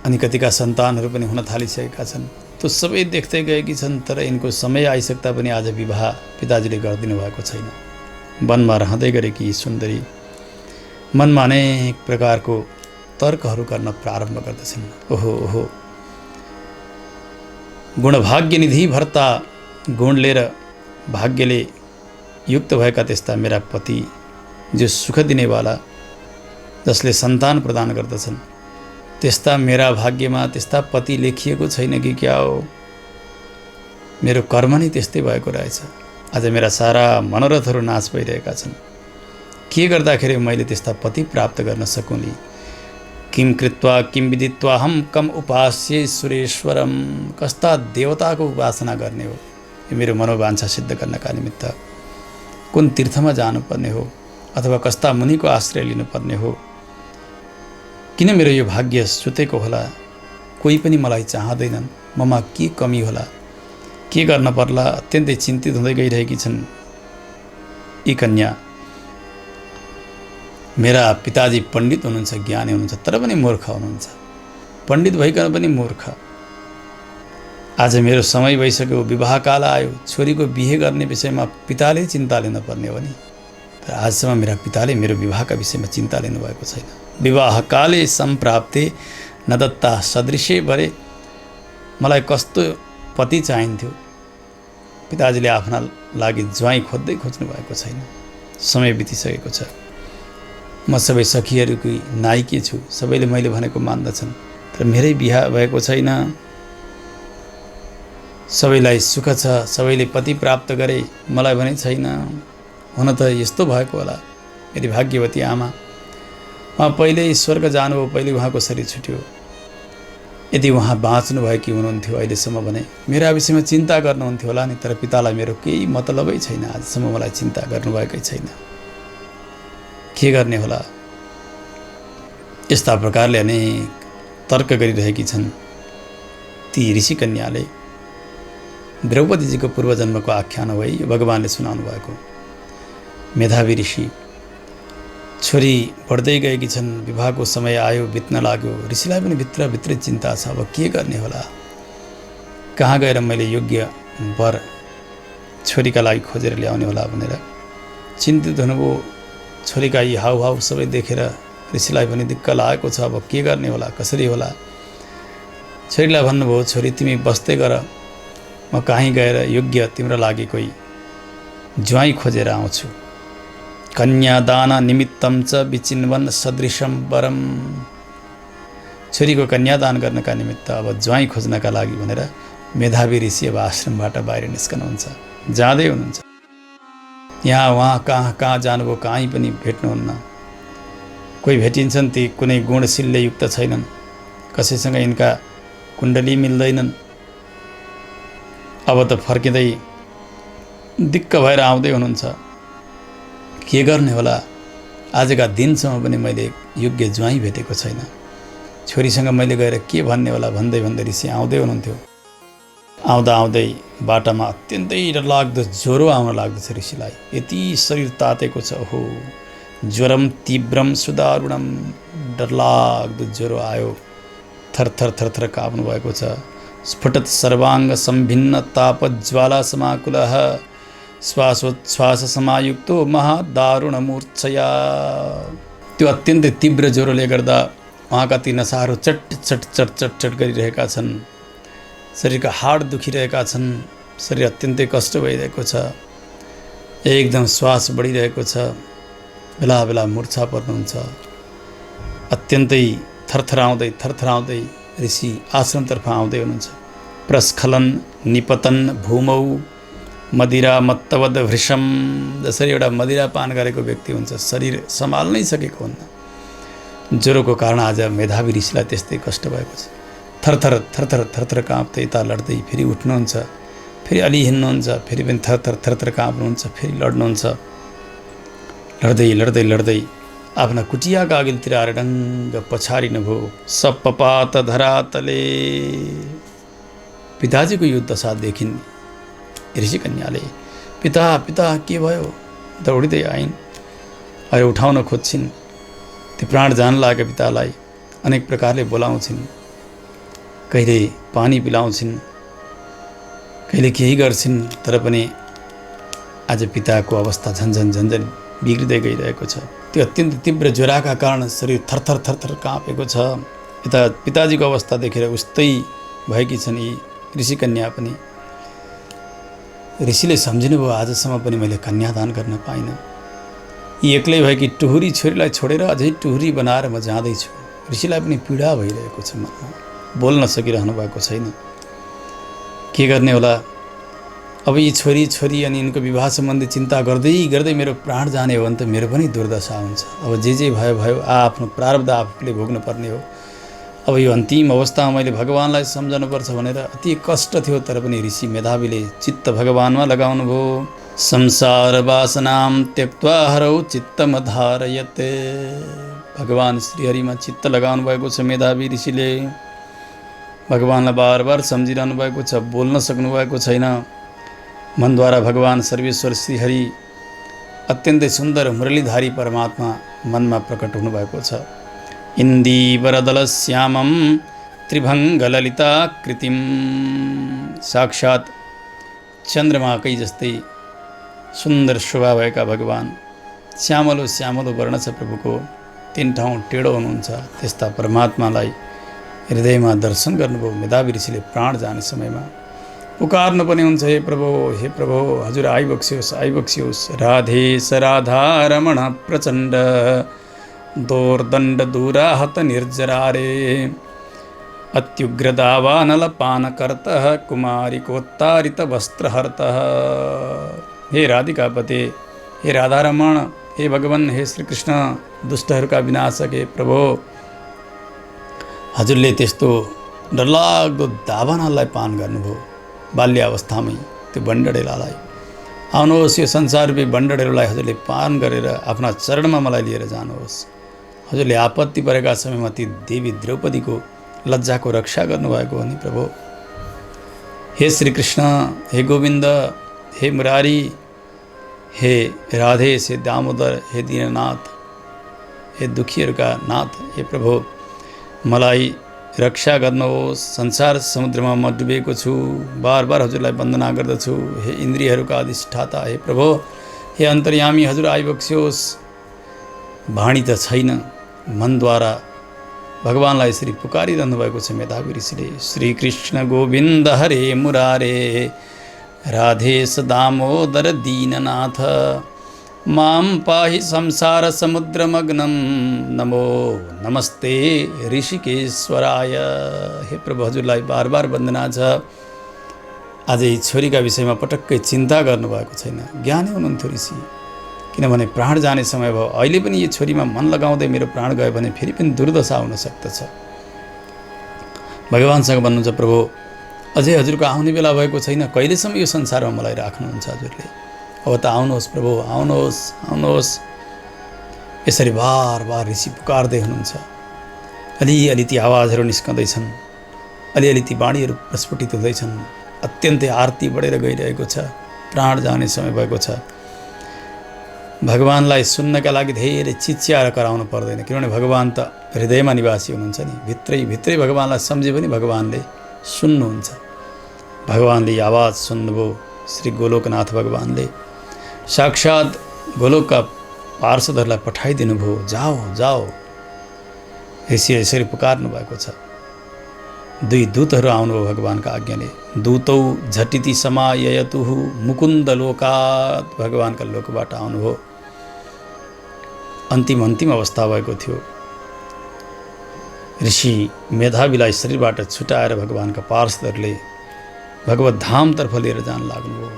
अनि कतिका सन्तानहरू पनि हुन थालिसकेका छन्। त्यो सबै देख्दै गएकी छन्। तर यिनको समय आइसक्दा पनि आज विवाह पिताजीले गरिदिनु भएको छैन। वनमा रहँदै गरेकी सुन्दरी मनमा अनेक प्रकारको तर्कहरू गर्न प्रारम्भ गर्दछन्। ओहो ओहो, गुणभाग्यनिधि भर्ता, गुणले र भाग्यले युक्त भएका त्यस्ता मेरा पति जो सुख दिनेवाला, जसले सन्तान प्रदान गर्दछन्, त्यस्ता मेरा भाग्यमा त्यस्ता पति लेखिएको छैन कि क्या हो? मेरो कर्म नै त्यस्तै भएको रहेछ। आज मेरा सारा मनोरथहरू नाश भइरहेका छन्। के गर्दाखेरि मैले त्यस्ता पति प्राप्त गर्न सकुँली? किम कृत्वा किम विदित्वा हम कम उपास्य सुरेश्वरम। कस्ता देवताको उपासना गर्ने हो? यो मेरो मनोवाञ्छा सिद्ध गर्नका निमित्त कुन तीर्थमा जानुपर्ने हो अथवा कस्ता मुनिको आश्रय लिनुपर्ने हो? किन मेरो यो भाग्य सुतेको होला? कोही पनि मलाई चाहँदैनन्। ममा के कमी होला? के गर्न पर्ला? अत्यन्तै चिन्तित हुँदै गइरहेकी छन् यी कन्या। मेरा पिताजी पण्डित हुनुहुन्छ, ज्ञानी हुनुहुन्छ, तर पनि मूर्ख हुनुहुन्छ। पण्डित भइकन पनि मूर्ख। आज मेरो समय भइसक्यो, विवाहकाल आयो, छोरीको बिहे गर्ने विषयमा पिताले चिन्ता लिनुपर्ने हो नि। तर आजसम्म मेरा पिताले मेरो विवाहका विषयमा चिन्ता लिनुभएको छैन। विवाहकाले सम्प्राप्ते न दत्ता सदृशे भरे। मलाई कस्तो पति चाहिन्थ्यो? पिताजीले आफ्ना लागि ज्वाइँ खोज्नु भएको छैन। समय बितिसकेको छ। म सबै सखीहरूकी नायिकी छु। सबैले मैले भनेको मान्दछन्, तर मेरै बिहा भएको छैन। सबैलाई सुख छ, सबैले पति प्राप्त गरे, मलाई भने छैन। हुन त यस्तो भएको होला। मेरी भाग्यवती आमा, उहाँ पहिल्यै स्वर्ग जानुभयो, पहिले उहाँको शरीर छुट्यो। यदि उहाँ बाँच्नु भएकी हुनुहुन्थ्यो अहिलेसम्म भने मेरा विषयमा चिन्ता गर्नुहुन्थ्यो होला नि। तर पितालाई मेरो केही मतलबै छैन। आजसम्म मलाई चिन्ता गर्नुभएकै छैन। के गर्ने होला? यस्ता प्रकारले अनेक तर्क गरिरहेकी छन् ती ऋषि कन्याले। द्रौपदीजीको पूर्वजन्मको आख्यान हो है, भगवानले सुनाउनु भएको। मेधावी ऋषि, छोरी बढ्दै गएकी छन्, विवाहको समय आयो, बित्न लाग्यो। ऋषिलाई पनि भित्रभित्रै चिन्ता छ, अब के गर्ने होला? कहाँ गएर मैले योग्य वर छोरीका लागि खोजेर ल्याउने होला भनेर चिन्तित हुनुभयो। छोरीका यी हाउभाउ सबै देखेर ऋषिलाई पनि दिक्क लागेको छ। अब के गर्ने होला? कसरी होला? छोरीलाई भन्नुभयो, छोरी तिमी बस्दै गर, म कहीँ गएर योग्य तिम्रो लागि कोही ज्वाइँ खोजेर आउँछु। कन्यादान निमित्तम च विचिन्वन सदृशम वरम। छोरीको कन्यादान गर्नका निमित्त अब ज्वाइँ खोज्नका लागि भनेर मेधावी ऋषि अब आश्रमबाट बाहिर निस्कनुहुन्छ, जाँदै हुनुहुन्छ। यहाँ उहाँ कहाँ जानुभयो, कहीँ पनि भेट्नुहुन्न। कोही भेटिन्छन्, ती कुनै गुणशीलले युक्त छैनन्। कसैसँग यिनका कुण्डली मिल्दैनन्। अब त फर्किँदै दिक्क भएर आउँदै हुनुहुन्छ। के गर्ने होला? आजका दिनसम्म पनि मैले योग्य ज्वाइँ भेटेको छैन। छोरीसँग मैले गएर के भन्ने होला भन्दै भन्दै ऋषि आउँदै हुनुहुन्थ्यो। आउँदा आउँदै बाटामा अत्यन्तै डरलाग्दो ज्वरो आउन लाग्दछ ऋषिलाई। यति शरीर तातेको छ। ओहो, ज्वरम तीव्रम सुदारुणम। डरलाग्दो ज्वरो आयो। थरथर थरथर काप्नु भएको छ। स्फुटत सर्वाङ्ग सम्भिन्न तापज्वाला समाकुलः श्वासोच्छ्वास समायुक्तो महादारुण मूर्छया। त्यो अत्यन्तै तीव्र ज्वरोले गर्दा उहाँका ती नसाहरू चट चट चट चट चट गरिरहेका छन्। शरीरका हाड दुखिरहेका छन्। शरीर अत्यन्तै कष्ट भइरहेको छ। एकदम श्वास बढिरहेको छ। बेला बेला मूर्छा पर्नुहुन्छ। अत्यन्तै थरथराउँदै ऋषि आश्रमतर्फ आउँदै हुनुहुन्छ। प्रस्खलन निपतन भूमौ मदिरा मत्तवद भृशम। जसरी एउटा मदिरा पान गरेको व्यक्ति हुन्छ, शरीर सम्हाल्नै सकेको हुन्न। ज्वरोको कारण आज मेधावी ऋषिलाई त्यस्तै कष्ट भएको छ। थरथर थरथर थरथर काँप्दै यता लड्दै फेरि उठ्नुहुन्छ, फेरि अलि हिँड्नुहुन्छ, फेरि पनि थरथर थरथर काँप्नुहुन्छ, फेरि लड्नुहुन्छ। लड्दै आफ्ना कुटियाका अघिल्तिर आएर डङ्ग पछारिनुभयो। सपपात धरातले। पिताजीको यो दशा देखिन् ऋषि कन्याले। पिता पिता के भयो? दौडिँदै आइन्। अहिले उठाउन खोज्छिन्। त्यो प्राण जान लाग्यो पितालाई। अनेक प्रकारले बोलाउँछिन्। कहिले पानी पिलाउँछिन्, कहिले केही गर्छिन्। तर पनि आज पिताको अवस्था झन्झन बिग्रिँदै गइरहेको छ। त्यो अत्यन्त तीव्र ज्वरोका कारण शरीर थरथर काँपेको छ। यता पिताजीको अवस्था देखेर उस्तै भएकी छन् यी ऋषि कन्या पनि। ऋषिले सम्झिनुभयो आजसम्म पनि मैले कन्यादान गर्न पाइनँ। यी एक्लै भएकी टुहुरी छोरीलाई छोडेर अझै टुहुरी बनाएर म जाँदैछु। ऋषिलाई पनि पीडा भइरहेको छ मनमा, बोल्न सकिरहनु भएको छैन। के गर्ने होला? अब यी छोरी अनि यिनको विवाह सम्बन्धी चिन्ता गर्दै गर्दै मेरो प्राण जाने हो भने त मेरो पनि दुर्दशा हुन्छ। अब जे भयो भयो, आफ्नो प्रारब्ध आफूले भोग्नु पर्ने हो। अब यो अन्तिम अवस्थामा मैले भगवानलाई सम्झनुपर्छ भनेर अति कष्ट थियो, तर पनि ऋषि मेधावीले चित्त भगवानमा लगाउनु भयो। संसार वासनाम त्यक्त्वा हरौ चित्तम धारयते। भगवान श्रीहरिमा चित्त लगाउनु भएको छ मेधावी ऋषिले। भगवानलाई बार बार सम्झिरहनु भएको छ, बोल्न सक्नु भएको छैन। मनद्वारा भगवान सर्वेश्वर श्रीहरि अत्यन्तै सुन्दर मुरलीधारी परमात्मा मनमा प्रकट हुनुभएको छ। इन्दीवरदलश्यामं त्रिभङ्गललिताकृतिं। साक्षात् चन्द्रमाकै जस्तै सुन्दर शोभा भएका भगवान, श्यामलो श्यामलो वर्ण छ प्रभुको, तीन ठाउँ टेढो हुनुहुन्छ। त्यस्ता परमात्मालाई हृदयमा दर्शन गर्नुभयो मेधावी ऋषिले। प्राण जाने समयमा पुकार्नु पनि हुन्छ, हे प्रभु हजुर आइबक्सियोस्। राधेश राधा रमण प्रचण्ड दोर्दण्ड दूराहत निर्जरारे अत्युग्र दावानल पानकर्तः कुमारिकोत्तारित वस्त्रहर्तः। हे राधिकापते, हे राधारमण, हे भगवान, हे श्रीकृष्ण, दुष्टहरूका विनाशक हे प्रभु, हजुरले त्यस्तो डरलाग्दो दावानललाई पान गर्नुभयो बाल्यावस्थामै, त्यो बन्डडेलालाई। आउनुहोस्, यो संसाररूपी बन्डडेलोलाई हजुरले पान गरेर आफ्ना चरणमा मलाई लिएर जानुहोस्। हजुरले आपत्ति परेका समयमा ती देवी द्रौपदीको लज्जाको रक्षा गर्नुभएको हो नि प्रभु। हे श्रीकृष्ण, हे गोविन्द, हे मुरारी, हे राधेश, हे दामोदर, हे दीननाथ, हे दुखीहरूका नाथ, हे प्रभु मलाई रक्षा गर्नुहोस्। संसार समुद्रमा म डुबेको छु, बार बार हजुरलाई वन्दना गर्दछु। हे इन्द्रियहरूका अधिष्ठाता, हे प्रभु, हे अन्तर्यामी, हजुर आइबक्सियोस्। वाणी त छैन, मनद्वारा भगवानलाई यसरी पुकारिरहनु भएको छ मेधावी ऋषिले। श्रीकृष्ण गोविन्द हरे मुरारे राधेश दामोदर दीननाथ मां पाहि संसार समुद्रमग्नं नमो नमस्ते ऋषिकेश्वराय। हे प्रभु, हजुरलाई बार बार वन्दना छ। आज यी छोरीका विषयमा पटक्कै चिन्ता गर्नुभएको छैन। ज्ञानी हुनुहुन्थ्यो ऋषि, किनभने प्राण जाने समय भयो। अहिले पनि यो छोरीमा मन लगाउँदै मेरो प्राण गयो भने फेरि पनि दुर्दशा हुन सक्दछ। भगवानसँग भन्नुहुन्छ, प्रभु अझै हजुरको आउने बेला भएको छैन, कहिलेसम्म यो संसारमा मलाई राख्नुहुन्छ हजुरले? अब त आउनुहोस् प्रभु, आउनुहोस्। यसरी बार बार ऋषि पुकार्दै हुनुहुन्छ। अलिअलि ती आवाजहरू निस्कँदैछन्, अलिअलि ती वाणीहरू प्रस्फुटित हुँदैछन्। अत्यन्तै आरती बढेर गइरहेको छ। प्राण जाने समय भएको छ। भगवानलाई सुन्नका लागि धेरै चिच्याएर कराउनु पर्दैन, किनभने भगवान त हृदयमा निवासी हुनुहुन्छ नि। भित्रै भगवानलाई सम्झे पनि भगवानले सुन्नुहुन्छ। भगवानले आवाज सुन्नुभयो श्री गोलोकनाथ भगवानले। साक्षात् गोलोकका पार्षदहरूलाई पठाइदिनु भयो, जाओ। ऋषि यसरी पुकार्नु भएको छ। दुई दूतहरू आउनुभयो भगवानका आज्ञाले। दूतौ झटिति समाययतुः मुकुन्द लोकात्। भगवानका लोकबाट आउनुभयो। अन्तिम अवस्था भएको थियो। ऋषि मेधावीलाई शरीरबाट छुटाएर भगवानका पार्षदहरूले भगवत धामतर्फ लिएर जान लाग्नुभयो।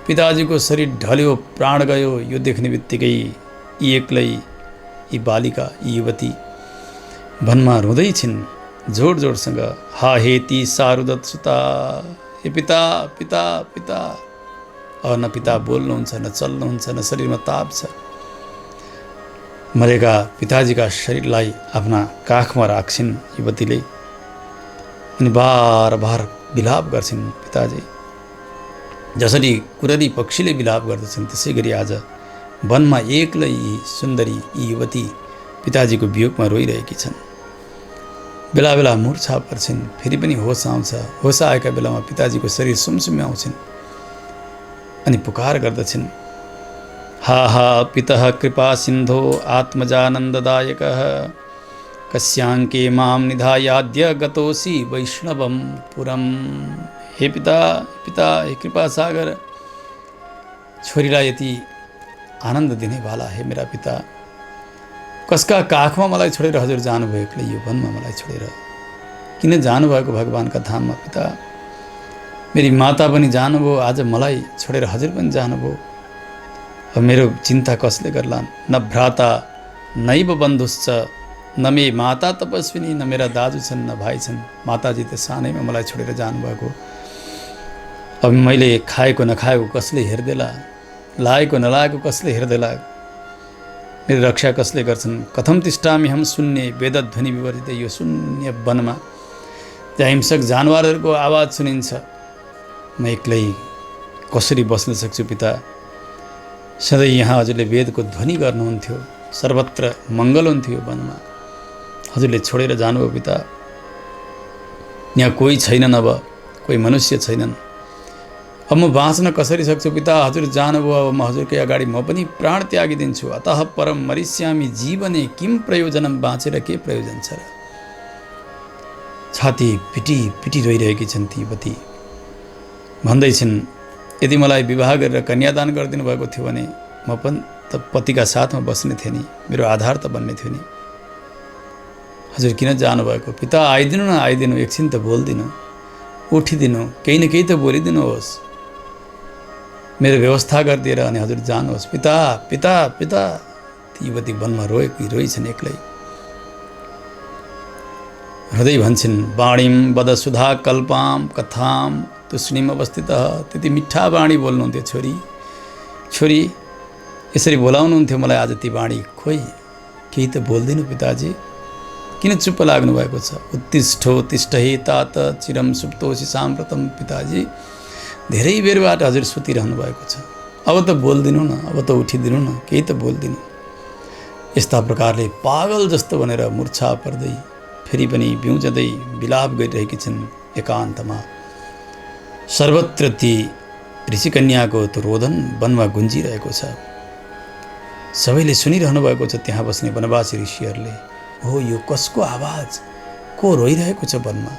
पिताजीको शरीर ढल्यो, प्राण गयो। यो देख्ने बित्तिकै यी एक्लै यी बालिका, यी युवती वनमा रुँदै छिन् जोडसँग। हा हेती सारुदत्त सुता, हे पिता पिता पिता। अब न पिता बोल्नुहुन्छ, न चल्नुहुन्छ, न शरीरमा ताप छ। मरेका पिताजीका शरीरलाई आफ्ना काखमा राख्छिन् युवतीले अनि बार बार विलाप गर्छिन्। पिताजी जसरी कुररी पक्षीले विलाप गर्दछन् त्यसै गरी आज वनमा एक्लै सुन्दरी यी युवती पिताजीको वियोगमा रोइरहेकी छन्। बेला बेला मूर्छा पर्छिन्, फेरि पनि होस आउँछ। होस आएका बेलामा पिताजीको शरीर सुमसुम्याउँछिन् अनि पुकार गर्दछिन्, हा हा पितः कृपा सिन्धो आत्मजानन्ददायकः कस्याङ्के मां निधायाद्य गतोऽसि वैष्णवं पुरम्। हे पिता पिता हे कृपा सागर, छोरीलाई यति आनन्द दिनेवाला हे मेरा पिता, कसका काखमा मलाई छोडेर हजुर जानुभयो एक्लै यो वनमा मलाई छोडेर? किन जानुभएको भगवानका धाममा पिता? मेरी माता पनि जानुभयो, आज मलाई छोडेर हजुर पनि जानुभयो। अब मेरो चिन्ता कसले गर्लान्? न भ्राता नैव बन्धुश्च, न मे माता तपस्विनी, न मेरा दाजु छन् न भाइ छन्। माताजी त सानैमा मलाई छोडेर जानुभएको। अब मैले खाएको नखाएको कसले हेर्देला, लागेको नलागेको कसले हेर्देला, मेरो रक्षा कसले गर्छन्? कथम तिष्ठामि हम शून्य वेदध्वनि विवर्जित, यो शून्य वनमा जहाँ हिंसक जानवरहरूको आवाज सुनिन्छ, म एक्लै कसरी बस्न सक्छु पिता? सधैँ यहाँ हजुरले वेदको ध्वनि गर्नुहुन्थ्यो, सर्वत्र मङ्गल हुन्थ्यो वनमा, हजुरले छोडेर जानुभयो पिता। यहाँ कोही छैनन्, अब कोही मनुष्य छैनन्। अब म बाँच्न कसरी सक्छु पिता? हजुर जानुभयो, अब म हजुरकै अगाडि म पनि प्राण त्यागिदिन्छु। अतः परम मरिष्यामि जीवने किम प्रयोजनम, बाँचेर के प्रयोजन छ र? छाती पिटी पिटी रोइरहेकी छन् ती युवती, भन्दैछन् यदि मलाई विवाह गरेर कन्यादान गरिदिनु भएको थियो भने म पनि त पतिका साथमा बस्ने थिएँ नि, मेरो आधार त बन्ने थियो नि। हजुर किन जानुभएको? पिता आइदिनु न, आइदिनु, एकछिन त बोलिदिनु, उठिदिनु, केही न केही त बोलिदिनुहोस्, मेरो व्यवस्था गरिदिएर अनि हजुर जानुहोस्। पिता पिता पिता, ती युवती वनमा रोइछन् एक्लै, हृदय भन्छन् वाणीम वद सुधा कल्पाम कथाम तुष्णीम अवस्थित। त्यति मिठा बाणी बोल्नुहुन्थ्यो छोरी, छोरी यसरी बोलाउनुहुन्थ्यो मलाई आज ती बाणी, खोइ केही त बोल्दिनु पिताजी, किन चुप्प लाग्नु भएको छ? उत्तिष्ठो तिष्ठ हे तात चिरम सुप्तोसी साम्प्रतम। पिताजी धेरै बेरबाट हजुर सुतिरहनु भएको छ, अब त बोलिदिनु न, अब त उठिदिनु न, केही त बोलिदिनु। यस्ता प्रकारले पागल जस्तो भनेर मूर्छा पर्दै फेरि पनि बिउजँदै विलाप गरिरहेकी छन् एकान्तमा। सर्वत्र ती ऋषिकन्याको त्यो रोदन वनमा गुन्जिरहेको छ। सबैले सुनिरहनु भएको छ त्यहाँ बस्ने वनवासी ऋषिहरूले, हो यो कसको आवाज, को रोइरहेको छ वनमा?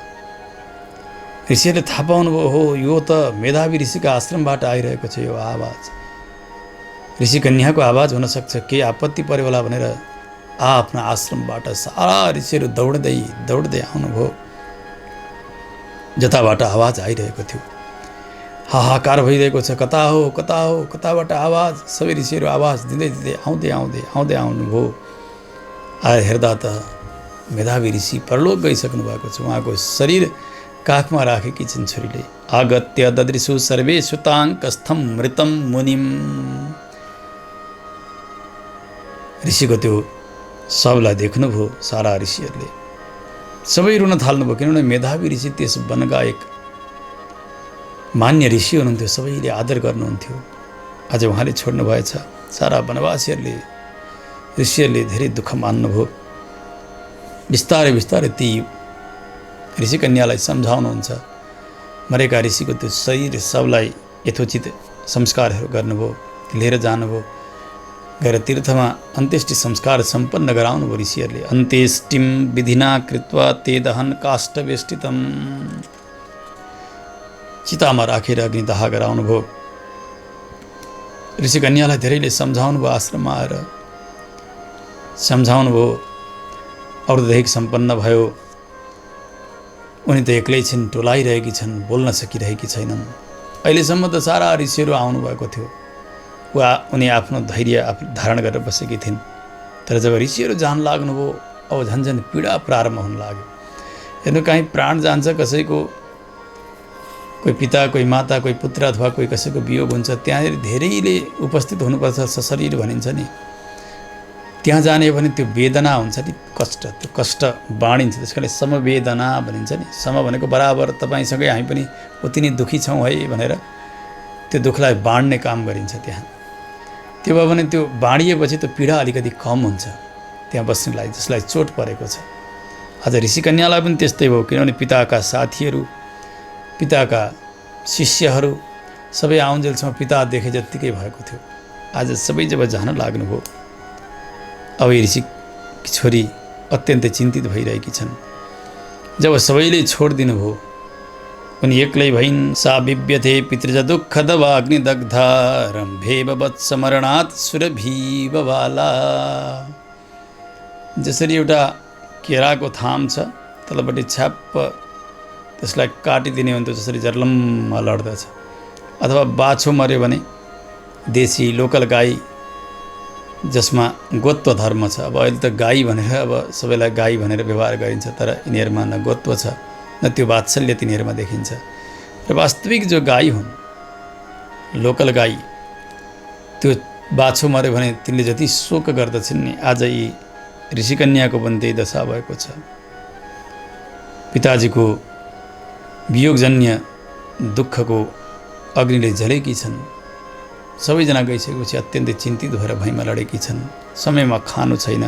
ऋषिहरूले थाहा पाउनुभयो, हो यो त मेधावी ऋषिका आश्रमबाट आइरहेको छ यो आवाज, ऋषिकन्याको आवाज हुनसक्छ, के आपत्ति पर्यो होला भनेर आफ्ना आश्रमबाट सारा ऋषिहरू दौड्दै दौड्दै आउनुभयो। जताबाट आवाज आइरहेको थियो हाहाकार भइरहेको छ, कता हो कता हो, कताबाट आवाज? सबै ऋषिहरू आवाज दिँदै दिँदै आउँदै आउँदै आउँदै आउनुभयो। आएर हेर्दा त मेधावी ऋषि परलोक गइसक्नु भएको छ, उहाँको शरीर काखमा राखेकी छिन् छोरीले। आगत्य ददृशु सर्वे सुताङ्कस्थम मृतम मुनिम। ऋषिको त्यो सबलाई देख्नुभयो सारा ऋषिहरूले, सबै रुन थाल्नुभयो, किनभने मेधावी ऋषि त्यस वनका एक मान्य ऋषि हुनुहुन्थ्यो, सबैले आदर गर्नुहुन्थ्यो। आज उहाँले छोड्नु भएछ। सारा वनवासीहरूले ऋषिहरूले धेरै दुःख मान्नुभयो। बिस्तारै बिस्तारै ती ऋषिकन्यालाई सम्झाउनुहुन्छ। मरेका ऋषिको त्यो शरीर सबलाई यथोचित संस्कारहरू गर्नुभयो, लिएर जानुभयो, गएर तीर्थमा अन्त्येष्टि संस्कार सम्पन्न गराउनुभयो ऋषिहरूले। अन्त्येष्टिम विधिना कृत्वा ते दहन काष्ठवेष्टितम। चितामा राखेर अग्निदाह गराउनुभयो। ऋषिकन्यालाई धेरैले सम्झाउनुभयो, आश्रममा आएर सम्झाउनुभयो। औरदेखि सम्पन्न भयो, उनी त एक्लै छिन्, टोलाइरहेकी छन्, बोल्न सकिरहेकी छैनन्। अहिलेसम्म त सारा ऋषिहरू आउनुभएको थियो, उनी आफ्नो धैर्य धारण गरेर बसेकी थिइन्। तर जब ऋषिहरू जान लाग्नुभयो, अब झन्झन पीडा प्रारम्भ हुन लाग्यो। हेर्नु, कहीँ प्राण जान्छ कसैको, कोही पिता, कोही माता, कोही पुत्र अथवा कोही कसैको वियोग हुन्छ, त्यहाँनिर धेरैले उपस्थित हुनुपर्छ, सशरीर भनिन्छ नि। त्यहाँ जाने भने त्यो वेदना हुन्छ नि, कष्ट, त्यो कष्ट बाँडिन्छ। त्यस कारणले समवेदना भनिन्छ नि। सम भनेको बराबर, तपाईँसँगै हामी पनि उति नै दुःखी छौँ है भनेर त्यो दुःखलाई बाँड्ने काम गरिन्छ त्यहाँ। त्यो भयो भने त्यो बाँडिएपछि त्यो पीडा अलिकति कम हुन्छ त्यहाँ बस्नेलाई, जसलाई चोट परेको छ। आज ऋषिकन्यालाई पनि त्यस्तै भयो, किनभने पिताका साथीहरू, पिताका शिष्यहरू सबै आउन्जेलसम्म पिता देखे जत्तिकै भएको थियो। आज सबै जब जान लाग्नुभयो, अब ऋषि छोरी अत्यन्तै चिन्तित भइरहेकी छन्। जब सबैले छोडिदिनु भयो, उनी एक्लै भइन्। सा बिव्यथे पितृज दुःखदवाग्निदग्धा रम्भेव वत्समरणात् सुरभीवबाला। जसरी एउटा केराको थाम छ, तलपट्टि छ्याप्प त्यसलाई काटिदिने हो भने त जसरी जर्लम्म लड्दछ, अथवा बाछो मर्यो भने देशी लोकल गाई जसमा गोत्व धर्म छ। अब अहिले त गाई भनेर अब सबैलाई गाई भनेर व्यवहार गरिन्छ, तर यिनीहरूमा न गोत्व छ न त्यो वात्सल्य तिनीहरूमा देखिन्छ। र वास्तविक जो गाई हुन्, लोकल गाई, त्यो बाछो मर्यो भने तिनले जति शोक गर्दछन् नि, आज यी ऋषिकन्याको पनि त्यही दशा भएको छ। पिताजीको वियोगजन्य दुःखको अग्निले जलेकी छन्। सबैजना गइसकेपछि अत्यन्तै चिन्तित भएर भैँमा लडेकी छन्। समयमा खानु छैन,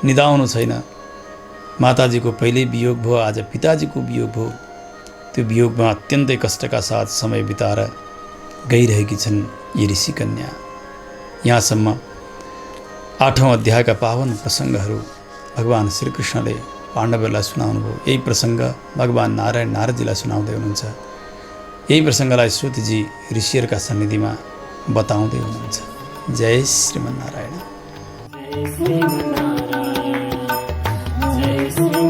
निदाउनु छैन। माताजीको पहिल्यै वियोग भयो, आज पिताजीको वियोग भयो। त्यो वियोगमा अत्यन्तै कष्टका साथ समय बिताएर गइरहेकी छन् यी ऋषिकन्या। यहाँसम्म 8औं अध्यायका पावन प्रसङ्गहरू भगवान श्रीकृष्णले पाण्डवहरूलाई सुनाउनुभयो। यही प्रसङ्ग भगवान नारायण नारदजीलाई सुनाउँदै हुनुहुन्छ। यही प्रसङ्गलाई श्रुतिजी ऋषिहरूका सन्निधिमा बताउँदै हुनुहुन्छ। जय श्रीमन्नारायण। जय श्रीमन्नारायण, जय श्री